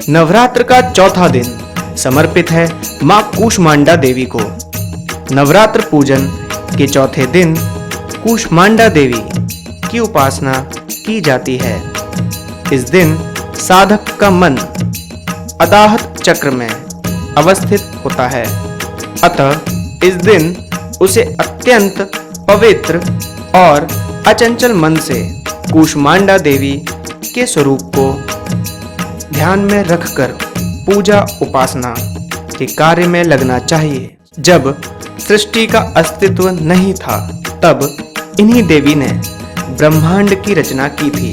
नवरात्र का चौथा दिन समर्पित है मां कूष्मांडा देवी को। नवरात्र पूजन के चौथे दिन कूष्मांडा देवी की उपासना की जाती है। इस दिन साधक का मन अदाहत चक्र में अवस्थित होता है, अतः इस दिन उसे अत्यंत पवित्र और अचंचल मन से कूष्मांडा देवी के स्वरूप को ध्यान में रखकर पूजा उपासना के कार्य में लगना चाहिए। जब सृष्टि का अस्तित्व नहीं था, तब इन्हीं देवी ने ब्रह्मांड की रचना की थी,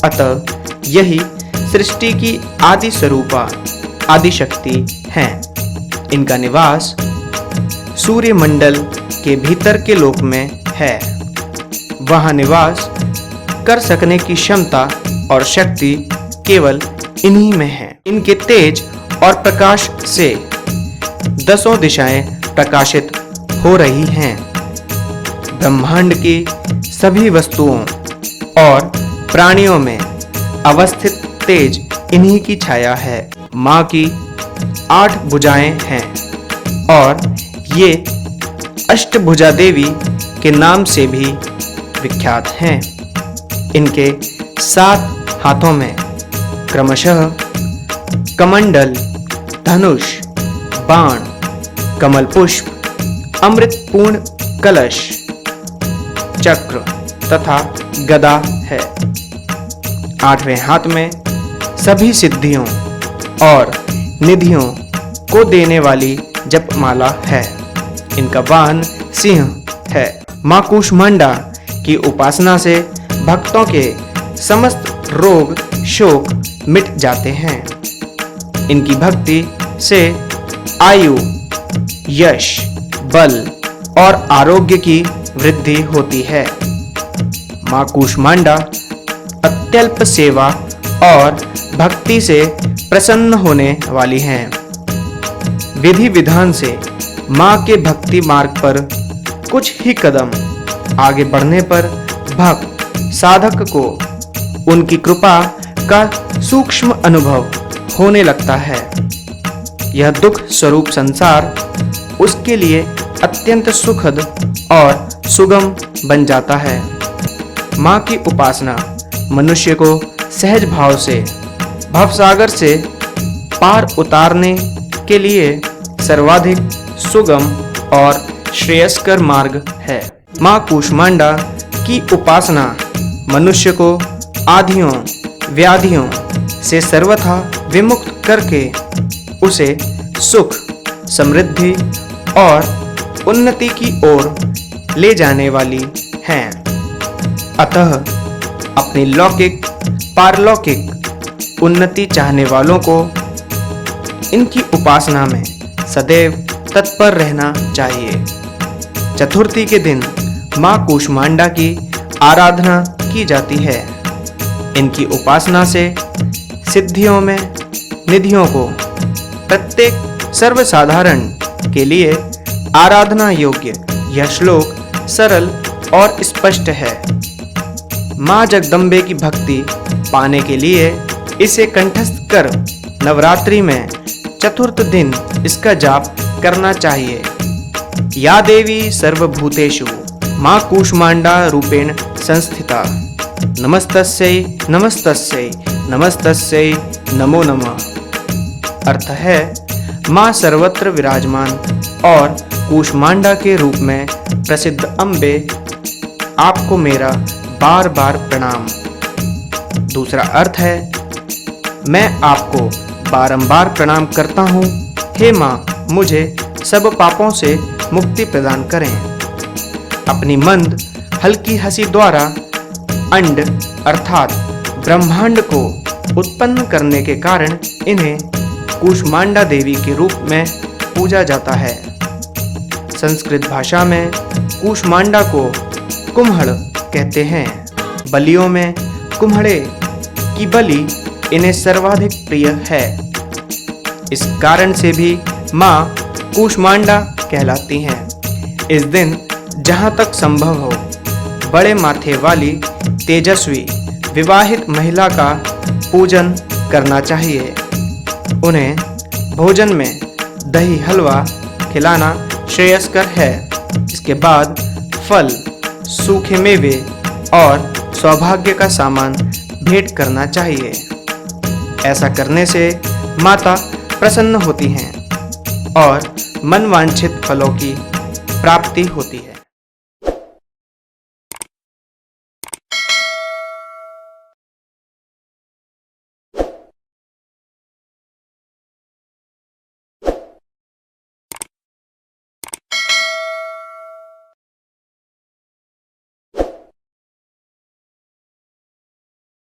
अतः यही सृष्टि की आदि स्वरूपा आदि शक्ति हैं। इनका निवास सूर्यमंडल के भीतर के लोक में है। वहां निवास कर सकने की क्षमता और शक्ति केवल इन्हीं में है। इनके तेज और प्रकाश से दसों दिशाएं प्रकाशित हो रही हैं। ब्रह्मांड की सभी वस्तुओं और प्राणियों में अवस्थित तेज इन्हीं की छाया है। मां की 8 भुजाएं हैं और ये अष्टभुजा देवी के नाम से भी विख्यात हैं। इनके 7 हाथों में क्रमशः कमंडल, धनुष, बाण, कमल पुष्प, अमृतपूर्ण कलश, चक्र तथा गदा है। 8वें हाथ में सभी सिद्धियों और निधियों को देने वाली जपमाला है। इनका वाहन सिंह है। मां कूष्मांडा की उपासना से भक्तों के समस्त रोग शोक मिट जाते हैं। इनकी भक्ति से आयु, यश, बल और आरोग्य की वृद्धि होती है। मां कूष्मांडा अत्यल्प सेवा और भक्ति से प्रसन्न होने वाली हैं। विधि विधान से मां के भक्ति मार्ग पर कुछ ही कदम आगे बढ़ने पर भक्त साधक को उनकी कृपा का सूक्ष्म अनुभव होने लगता है। यह दुख स्वरूप संसार उसके लिए अत्यंत सुखद और सुगम बन जाता है। मां की उपासना मनुष्य को सहज भाव से भवसागर से पार उतारने के लिए सर्वाधिक सुगम और श्रेयस्कर मार्ग है। मां कूष्मांडा की उपासना मनुष्य को आधियों व्याधियों से सर्वथा विमुक्त करके उसे सुख, समृद्धि और उन्नति की ओर ले जाने वाली हैं। अतः अपनी लौकिक पारलौकिक उन्नति चाहने वालों को इनकी उपासना में सदैव तत्पर रहना चाहिए। चतुर्थी के दिन मां कूष्मांडा की आराधना की जाती है। इनकी उपासना से सिद्धियों में निधियों को प्रत्येक सर्वसाधारण के लिए आराधना योग्य यह श्लोक सरल और स्पष्ट है। मां जगदम्बे की भक्ति पाने के लिए इसे कंठस्थ कर नवरात्रि में चतुर्थ दिन इसका जाप करना चाहिए। या देवी सर्वभूतेषु मां कूष्मांडा रूपेण संस्थिता, नमस्तस्यै नमस्तस्यै नमस्तस्यै नमो नमः। अर्थ है, मां सर्वत्र विराजमान और कूष्मांडा के रूप में प्रसिद्ध अम्बे, आपको मेरा बार बार प्रणाम। दूसरा अर्थ है, मैं आपको बारंबार प्रणाम करता हूँ। हे माँ, मुझे सब पापों से मुक्ति प्रदान करें। अपनी मंद हल्की हंसी द्वारा अंड अर्थात ब्रह्मांड को उत्पन्न करने के कारण इन्हें कूष्मांडा देवी के रूप में पूजा जाता है। संस्कृत भाषा में कूष्मांडा को कुम्हड़ कहते हैं। बलियों में कुम्हड़े की बलि इन्हें सर्वाधिक प्रिय है। इस कारण से भी मां कूष्मांडा कहलाती हैं। इस दिन जहां तक संभव हो बड़े माथे वाली तेजस्वी विवाहित महिला का पूजन करना चाहिए। उन्हें भोजन में दही हलवा खिलाना श्रेयस्कर है। इसके बाद फल, सूखे मेवे और सौभाग्य का सामान भेंट करना चाहिए। ऐसा करने से माता प्रसन्न होती हैं और मनवांछित फलों की प्राप्ति होती है।